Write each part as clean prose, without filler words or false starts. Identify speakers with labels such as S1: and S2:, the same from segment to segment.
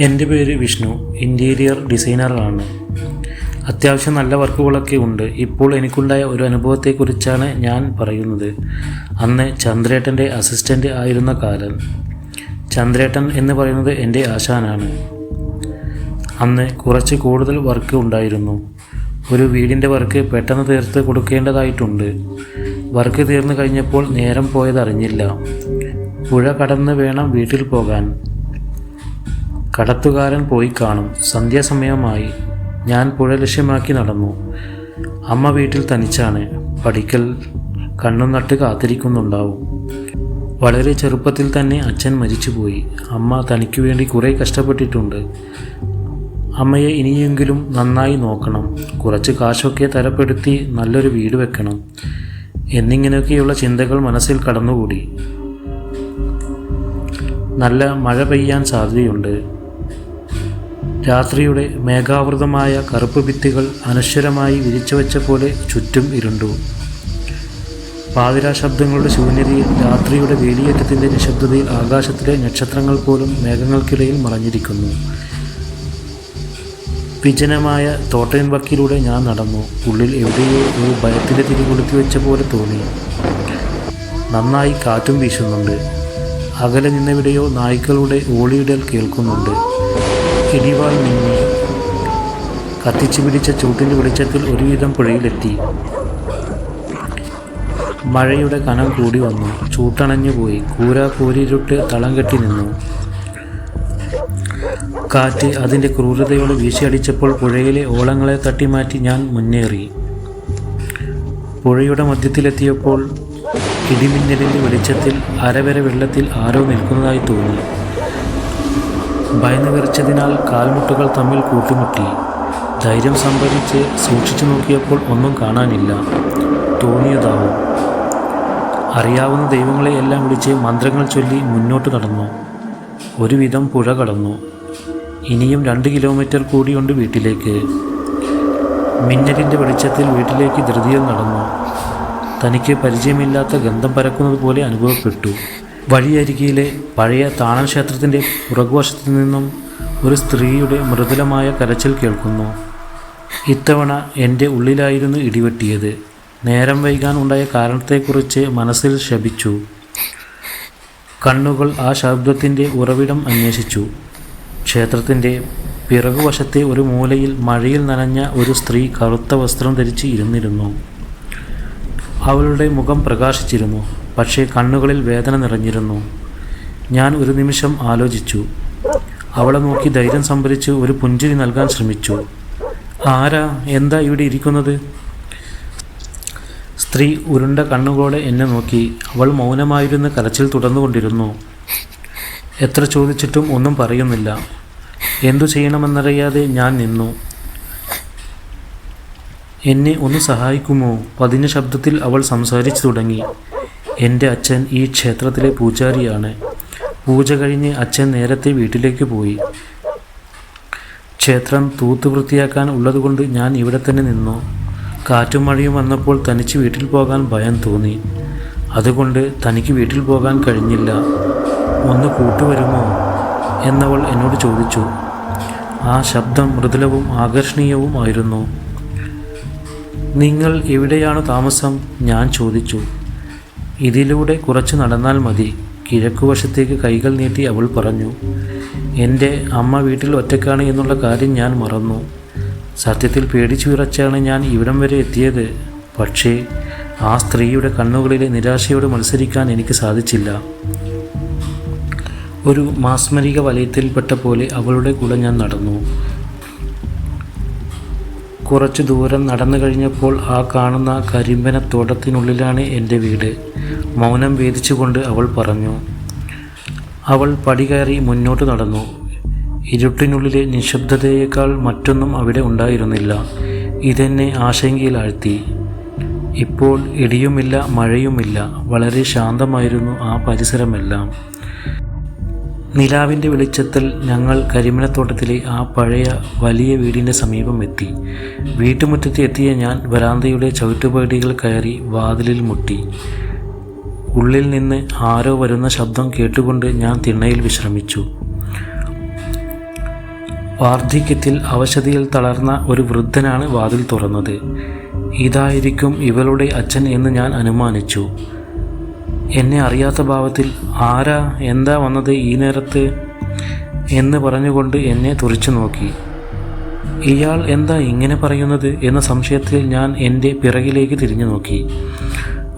S1: എൻ്റെ പേര് വിഷ്ണു, ഇൻറ്റീരിയർ ഡിസൈനറാണ്. അത്യാവശ്യം നല്ല വർക്കുകളൊക്കെ ഉണ്ട്. ഇപ്പോൾ എനിക്കുണ്ടായ ഒരു അനുഭവത്തെക്കുറിച്ചാണ് ഞാൻ പറയുന്നത്. അന്ന് ചന്ദ്രേട്ടൻ്റെ അസിസ്റ്റൻ്റ് ആയിരുന്ന കാലം. ചന്ദ്രേട്ടൻ എന്ന് പറയുന്നത് എൻ്റെ ആശാനാണ്. അന്ന് കുറച്ച് കൂടുതൽ വർക്ക് ഉണ്ടായിരുന്നു. ഒരു വീടിൻ്റെ വർക്ക് പെട്ടെന്ന് തീർത്ത് കൊടുക്കേണ്ടതായിട്ടുണ്ട്. വർക്ക് തീർന്നു കഴിഞ്ഞപ്പോൾ നേരം പോയതറിഞ്ഞില്ല. പുഴ കടന്ന് വേണം വീട്ടിൽ പോകാൻ. കടത്തുകാരൻ പോയി കാണും. സന്ധ്യാസമയമായി. ഞാൻ പുഴ ലക്ഷ്യമാക്കി നടന്നു. അമ്മ വീട്ടിൽ തനിച്ചാണ്. പഠിക്കൽ കണ്ണും നട്ട് കാത്തിരിക്കുന്നുണ്ടാവും. വളരെ ചെറുപ്പത്തിൽ തന്നെ അച്ഛൻ മരിച്ചുപോയി. അമ്മ തനിക്ക് വേണ്ടി കുറേ കഷ്ടപ്പെട്ടിട്ടുണ്ട്. അമ്മയെ ഇനിയെങ്കിലും നന്നായി നോക്കണം. കുറച്ച് കാശൊക്കെ തരപ്പെടുത്തി നല്ലൊരു വീട് വെക്കണം എന്നിങ്ങനെയൊക്കെയുള്ള ചിന്തകൾ മനസ്സിൽ കടന്നുകൂടി. നല്ല മഴ പെയ്യാൻ സാധ്യതയുണ്ട്. രാത്രിയുടെ മേഘാവൃതമായ കറുപ്പ് ഭിത്തികൾ അനശ്വരമായി വിരിച്ചു വെച്ച പോലെ ചുറ്റും ഇരുണ്ടു. പാതിരാ ശബ്ദങ്ങളുടെ ശൂന്യതയിൽ, രാത്രിയുടെ വേലിയേറ്റത്തിൻ്റെ നിശബ്ദതയിൽ ആകാശത്തിലെ നക്ഷത്രങ്ങൾ പോലും മേഘങ്ങൾക്കിടയിൽ മറഞ്ഞിരിക്കുന്നു. വിജനമായ തോട്ടൻ വക്കിലൂടെ ഞാൻ നടന്നു. ഉള്ളിൽ എവിടെയോ ഒരു ഭയത്തിൻ്റെ തിരികൊളുത്തി വെച്ച പോലെ തോന്നി. നന്നായി കാറ്റും വീശുന്നുണ്ട്. അകലെ നിന്നെവിടെയോ നായ്ക്കളുടെ ഓളിയിടൽ കേൾക്കുന്നുണ്ട്. ഇടിവാൾ മിന്നി. കത്തിച്ചു പിടിച്ച ചൂട്ടിൻ്റെ വെളിച്ചത്തിൽ ഒരുവിധം പുഴയിലെത്തി. മഴയുടെ കനം കൂടി വന്നു. ചൂട്ടണഞ്ഞുപോയി. കൂരിരുട്ട് തളം കെട്ടി നിന്നു. കാറ്റ് അതിൻ്റെ ക്രൂരതയോട് വീശിയടിച്ചപ്പോൾ പുഴയിലെ ഓളങ്ങളെ തട്ടിമാറ്റി ഞാൻ മുന്നേറി. പുഴയുടെ മധ്യത്തിലെത്തിയപ്പോൾ ഇടിമിന്നലിൻ്റെ വെളിച്ചത്തിൽ അരവര വെള്ളത്തിൽ ആരോ നിൽക്കുന്നതായി തോന്നി. ഭയന്ന് വിറച്ചതിനാൽ കാൽമുട്ടുകൾ തമ്മിൽ കൂട്ടുമുട്ടി. ധൈര്യം സംഭരിച്ച് സൂക്ഷിച്ചു നോക്കിയപ്പോൾ ഒന്നും കാണാനില്ല. തോന്നിയതാവും. അറിയാവുന്ന ദൈവങ്ങളെ എല്ലാം വിളിച്ച് മന്ത്രങ്ങൾ ചൊല്ലി മുന്നോട്ട് നടന്നു. ഒരുവിധം പുഴ കടന്നു. ഇനിയും 2 കിലോമീറ്റർ കൂടിയുണ്ട് വീട്ടിലേക്ക്. മിന്നലിൻ്റെ വെളിച്ചത്തിൽ വീട്ടിലേക്ക് ധൃതിയിൽ നടന്നു. തനിക്ക് പരിചയമില്ലാത്ത ഗന്ധം പരക്കുന്നത് പോലെ അനുഭവപ്പെട്ടു. വഴിയരികിലെ പഴയ താണൻ ക്ഷേത്രത്തിൻ്റെ പുറകുവശത്തു നിന്നും ഒരു സ്ത്രീയുടെ മൃദുലമായ കരച്ചിൽ കേൾക്കുന്നു. ഇത്തവണ എൻ്റെ ഉള്ളിലായിരുന്നു ഇടിവെട്ടിയത്. നേരം വൈകാൻ ഉണ്ടായ കാരണത്തെക്കുറിച്ച് മനസ്സിൽ ശപിച്ചു. കണ്ണുകൾ ആ ശബ്ദത്തിൻ്റെ ഉറവിടം അന്വേഷിച്ചു. ക്ഷേത്രത്തിൻ്റെ പിറകുവശത്തെ ഒരു മൂലയിൽ മഴയിൽ നനഞ്ഞ ഒരു സ്ത്രീ കറുത്ത വസ്ത്രം ധരിച്ച് ഇരുന്നിരുന്നു. അവളുടെ മുഖം പ്രകാശിച്ചിരുന്നു. പക്ഷേ കണ്ണുകളിൽ വേദന നിറഞ്ഞിരുന്നു. ഞാൻ ഒരു നിമിഷം ആലോചിച്ചു. അവളെ നോക്കി ധൈര്യം സംഭരിച്ച് ഒരു പുഞ്ചിരി നൽകാൻ ശ്രമിച്ചു. ആരാ? എന്താ ഇവിടെ ഇരിക്കുന്നത്? സ്ത്രീ ഉരുണ്ട കണ്ണുകളോടെ എന്നെ നോക്കി. അവൾ മൗനമായിരുന്ന് കരച്ചിൽ തുടർന്നുകൊണ്ടിരുന്നു. എത്ര ചോദിച്ചിട്ടും ഒന്നും പറയുന്നില്ല. എന്തു ചെയ്യണമെന്നറിയാതെ ഞാൻ നിന്നു. എന്നെ ഒന്ന് സഹായിക്കുമോ? പതിഞ്ഞ ശബ്ദത്തിൽ അവൾ സംസാരിച്ചു തുടങ്ങി. എൻ്റെ അച്ഛൻ ഈ ക്ഷേത്രത്തിലെ പൂജാരിയാണ്. പൂജ കഴിഞ്ഞ് അച്ഛൻ നേരത്തെ വീട്ടിലേക്ക് പോയി. ക്ഷേത്രം തൂത്ത് വൃത്തിയാക്കാൻ ഉള്ളതുകൊണ്ട് ഞാൻ ഇവിടെ തന്നെ നിന്നു. കാറ്റും മഴയും വന്നപ്പോൾ തനിച്ച് വീട്ടിൽ പോകാൻ ഭയം തോന്നി. അതുകൊണ്ട് തനിക്ക് വീട്ടിൽ പോകാൻ കഴിഞ്ഞില്ല. ഒന്ന് കൂട്ടുവരുമോ എന്നവൾ എന്നോട് ചോദിച്ചു. ആ ശബ്ദം മൃദുലവും ആകർഷണീയവും ആയിരുന്നു. നിങ്ങൾ എവിടെയാണ് താമസം? ഞാൻ ചോദിച്ചു. ഇതിലൂടെ കുറച്ച് നടന്നാൽ മതി. കിഴക്കുവശത്തേക്ക് കൈകൾ നീട്ടി അവൾ പറഞ്ഞു. എൻ്റെ അമ്മ വീട്ടിൽ ഒറ്റക്കാണ് എന്നുള്ള കാര്യം ഞാൻ മറന്നു. സത്യത്തിൽ പേടിച്ചു വിറച്ചാണ് ഞാൻ ഇവിടം വരെ എത്തിയത്. പക്ഷേ ആ സ്ത്രീയുടെ കണ്ണുകളിലെ നിരാശയോട് മത്സരിക്കാൻ എനിക്ക് സാധിച്ചില്ല. ഒരു മാസ്മരിക വലയത്തിൽപ്പെട്ട പോലെ അവളുടെ കൂടെ ഞാൻ നടന്നു. കുറച്ചു ദൂരം നടന്നു കഴിഞ്ഞപ്പോൾ ആ കാണുന്ന കരിമ്പനത്തോട്ടത്തിനുള്ളിലാണ് എൻ്റെ വീട്. മൗനം ഭേദിച്ചുകൊണ്ട് അവൾ പറഞ്ഞു. അവൾ പടി കയറി മുന്നോട്ട് നടന്നു. ഇരുട്ടിനുള്ളിലെ നിശബ്ദതയേക്കാൾ മറ്റൊന്നും അവിടെ ഉണ്ടായിരുന്നില്ല. ഇതെന്നെ ആശങ്കയിലാഴ്ത്തി. ഇപ്പോൾ ഇടിയുമില്ല, മഴയുമില്ല. വളരെ ശാന്തമായിരുന്നു ആ പരിസരമെല്ലാം. നിലാവിൻ്റെ വെളിച്ചത്തിൽ ഞങ്ങൾ കരിമണത്തോട്ടത്തിലെ ആ പഴയ വലിയ വീടിൻ്റെ സമീപം എത്തി. വീട്ടുമുറ്റത്ത് എത്തിയ ഞാൻ വരാന്തയുടെ ചവിട്ടുപടികൾ കയറി വാതിലിൽ മുട്ടി. ഉള്ളിൽ നിന്ന് ആരോ വരുന്ന ശബ്ദം കേട്ടുകൊണ്ട് ഞാൻ തിണ്ണയിൽ വിശ്രമിച്ചു. വാർദ്ധക്യത്തിൽ അവശതയിൽ തളർന്ന ഒരു വൃദ്ധനാണ് വാതിൽ തുറന്നത്. ഇതായിരിക്കും ഇവളുടെ അച്ഛൻ എന്ന് ഞാൻ അനുമാനിച്ചു. എന്നെ അറിയാത്ത ഭാവത്തിൽ "ആരാ, എന്താ വന്നത് ഈ നേരത്ത്?" എന്ന് പറഞ്ഞുകൊണ്ട് എന്നെ തുറിച്ചു നോക്കി. ഇയാൾ എന്താ ഇങ്ങനെ പറയുന്നത് എന്ന സംശയത്തിൽ ഞാൻ എൻ്റെ പിറകിലേക്ക് തിരിഞ്ഞു നോക്കി.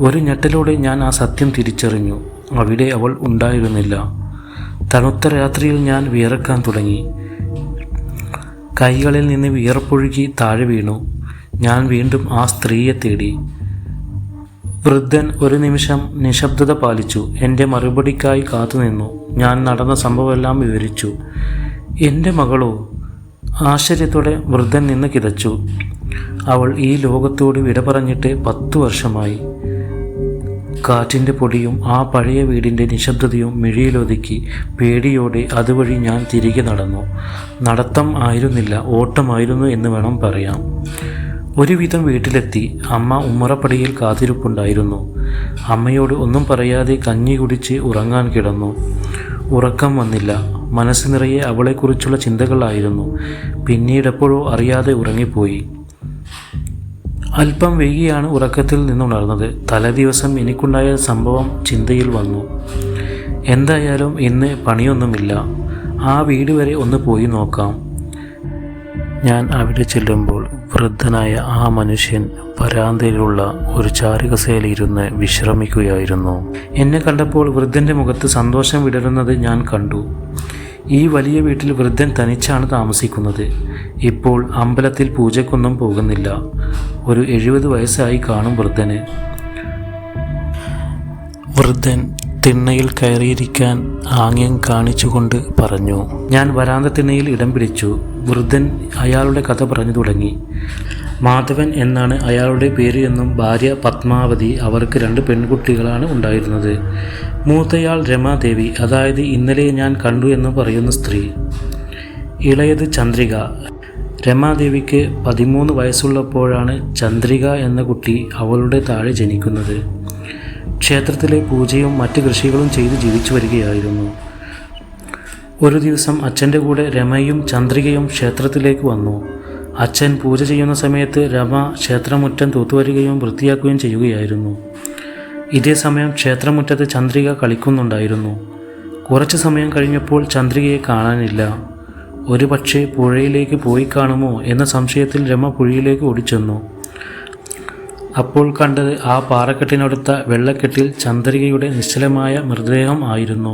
S1: ഒരു ഞെട്ടലോടെ ഞാൻ ആ സത്യം തിരിച്ചറിഞ്ഞു. അവിടെ അവൾ ഉണ്ടായിരുന്നില്ല. തണുത്ത രാത്രിയിൽ ഞാൻ വിയർക്കാൻ തുടങ്ങി. കൈകളിൽ നിന്ന് വിയർപ്പൊഴുകി താഴെ വീണു. ഞാൻ വീണ്ടും ആ സ്ത്രീയെ തേടി. വൃദ്ധൻ ഒരു നിമിഷം നിശബ്ദത പാലിച്ചു. എൻ്റെ മറുപടിക്കായി കാത്തുനിന്നു. ഞാൻ നടന്ന സംഭവമെല്ലാം വിവരിച്ചു. "എൻ്റെ മകളോ?" ആശ്ചര്യത്തോടെ വൃദ്ധൻ നിന്ന് കിതച്ചു. "അവൾ ഈ ലോകത്തോട് വിട പറഞ്ഞിട്ട് 10 വർഷമായി." കാറ്റിൻ്റെ പൊടിയും ആ പഴയ വീടിൻ്റെ നിശബ്ദതയും മിഴിയിലൊതുക്കി പേടിയോടെ അതുവഴി ഞാൻ തിരികെ നടന്നു. നടത്തം ആയിരുന്നില്ല, ഓട്ടമായിരുന്നു എന്ന് വേണം പറയാം. ഒരുവിധം വീട്ടിലെത്തി. അമ്മ ഉമ്മറപ്പടിയിൽ കാത്തിരിപ്പുണ്ടായിരുന്നു. അമ്മയോട് ഒന്നും പറയാതെ കഞ്ഞി കുടിച്ച് ഉറങ്ങാൻ കിടന്നു. ഉറക്കം വന്നില്ല. മനസ്സ് നിറയെ അവളെക്കുറിച്ചുള്ള ചിന്തകളായിരുന്നു. പിന്നീടെപ്പോഴോ അറിയാതെ ഉറങ്ങിപ്പോയി. അല്പം വൈകിയാണ് ഉറക്കത്തിൽ നിന്നുണർന്നത്. തലേദിവസം എനിക്കുണ്ടായ സംഭവം ചിന്തയിൽ വന്നു. എന്തായാലും ഇന്ന് പണിയൊന്നുമില്ല. ആ വീട് വരെ ഒന്ന് പോയി നോക്കാം. ഞാൻ അവിടെ ചെല്ലുമ്പോൾ വൃദ്ധനായ ആ മനുഷ്യൻ വരാന്തയിലുള്ള ഒരു ചാരുകസേലയിരുന്ന് വിശ്രമിക്കുകയായിരുന്നു. എന്നെ കണ്ടപ്പോൾ വൃദ്ധൻ്റെ മുഖത്ത് സന്തോഷം വിടരുന്നത് ഞാൻ കണ്ടു. ഈ വലിയ വീട്ടിൽ വൃദ്ധൻ തനിച്ചാണ് താമസിക്കുന്നത്. ഇപ്പോൾ അമ്പലത്തിൽ പൂജയ്ക്കൊന്നും പോകുന്നില്ല. ഒരു 70 വയസ്സായി കാണും വൃദ്ധന്. വൃദ്ധൻ തിണ്ണയിൽ കയറിയിരിക്കാൻ ആംഗ്യം കാണിച്ചുകൊണ്ട് പറഞ്ഞു. ഞാൻ വരാന്ത തിണ്ണയിൽ ഇടം പിടിച്ചു. വൃദ്ധൻ അയാളുടെ കഥ പറഞ്ഞു തുടങ്ങി. മാധവൻ എന്നാണ് അയാളുടെ പേര് എന്നും ഭാര്യ പത്മാവതി. അവർക്ക് 2 പെൺകുട്ടികളാണ് ഉണ്ടായിരുന്നത്. മൂത്തയാൾ രമാദേവി, അതായത് ഇന്നലെ ഞാൻ കണ്ടു എന്ന് പറയുന്ന സ്ത്രീ. ഇളയത് ചന്ദ്രിക. രമാദേവിക്ക് 13 വയസ്സുള്ളപ്പോഴാണ് ചന്ദ്രിക എന്ന കുട്ടി അവളുടെ താഴെ ജനിക്കുന്നത്. ക്ഷേത്രത്തിലെ പൂജയും മറ്റ് കൃഷികളും ചെയ്ത് ജീവിച്ചു വരികയായിരുന്നു. ഒരു ദിവസം അച്ഛൻ്റെ കൂടെ രമയും ചന്ദ്രികയും ക്ഷേത്രത്തിലേക്ക് വന്നു. അച്ഛൻ പൂജ ചെയ്യുന്ന സമയത്ത് രമ ക്ഷേത്രമുറ്റം തൂത്തുവരികയും വൃത്തിയാക്കുകയും ചെയ്യുകയായിരുന്നു. ഇതേ സമയം ക്ഷേത്രമുറ്റത്ത് ചന്ദ്രിക കളിക്കുന്നുണ്ടായിരുന്നു. കുറച്ച് സമയം കഴിഞ്ഞപ്പോൾ ചന്ദ്രികയെ കാണാനില്ല. ഒരു പക്ഷേ പുഴയിലേക്ക് പോയി കാണുമോ എന്ന സംശയത്തിൽ രമ പുഴയിലേക്ക് ഓടിച്ചെന്നു. അപ്പോൾ കണ്ടത് ആ പാറക്കെട്ടിനടുത്ത വെള്ളക്കെട്ടിൽ ചന്ദ്രികയുടെ നിശ്ചലമായ മൃതദേഹം ആയിരുന്നു.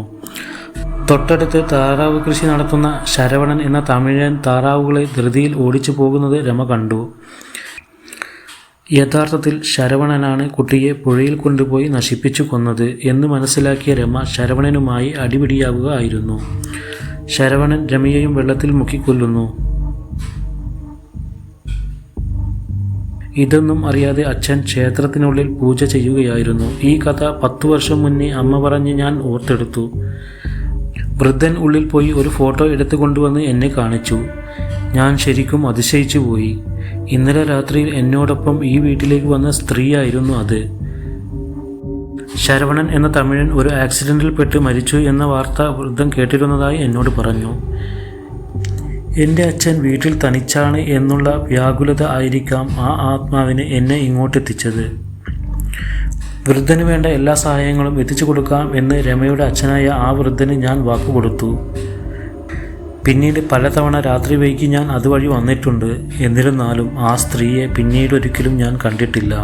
S1: തൊട്ടടുത്ത് താറാവ് കൃഷി നടത്തുന്ന ശരവണൻ എന്ന തമിഴൻ താറാവുകളെ ധൃതിയിൽ ഓടിച്ചു പോകുന്നത് രമ കണ്ടു. യഥാർത്ഥത്തിൽ ശരവണനാണ് കുട്ടിയെ പുഴയിൽ കൊണ്ടുപോയി നശിപ്പിച്ചു കൊന്നത് എന്ന് മനസ്സിലാക്കിയ രമ ശരവണനുമായി അടിപിടിയാകുക ആയിരുന്നു. ശരവണൻ രമയെയും വെള്ളത്തിൽ മുക്കിക്കൊല്ലുന്നു. ഇതൊന്നും അറിയാതെ അച്ഛൻ ക്ഷേത്രത്തിനുള്ളിൽ പൂജ ചെയ്യുകയായിരുന്നു. ഈ കഥ 10 വർഷം മുന്നേ അമ്മ പറഞ്ഞ് ഞാൻ ഓർത്തെടുത്തു. വൃദ്ധൻ ഉള്ളിൽ പോയി ഒരു ഫോട്ടോ എടുത്തു കൊണ്ടുവന്ന് എന്നെ കാണിച്ചു. ഞാൻ ശരിക്കും അതിശയിച്ചു പോയി. ഇന്നലെ രാത്രിയിൽ എന്നോടൊപ്പം ഈ വീട്ടിലേക്ക് വന്ന സ്ത്രീയായിരുന്നു അത്. ശരവണൻ എന്ന തമിഴൻ ഒരു ആക്സിഡൻറ്റിൽ പെട്ട് മരിച്ചു എന്ന വാർത്ത വൃദ്ധൻ കേട്ടിരുന്നതായി എന്നോട് പറഞ്ഞു. എൻ്റെ അച്ഛൻ വീട്ടിൽ തനിച്ചാണ് എന്നുള്ള വ്യാകുലത ആയിരിക്കാം ആ ആത്മാവിന് എന്നെ ഇങ്ങോട്ടെത്തിച്ചത്. വൃദ്ധന് വേണ്ട എല്ലാ സഹായങ്ങളും എത്തിച്ചു കൊടുക്കാം എന്ന് രമയുടെ അച്ഛനായ ആ വൃദ്ധന് ഞാൻ വാക്കുകൊടുത്തു. പിന്നീട് പലതവണ രാത്രി വൈകി ഞാൻ അതുവഴി വന്നിട്ടുണ്ട്. എന്നിരുന്നാലും ആ സ്ത്രീയെ പിന്നീടൊരിക്കലും ഞാൻ കണ്ടിട്ടില്ല.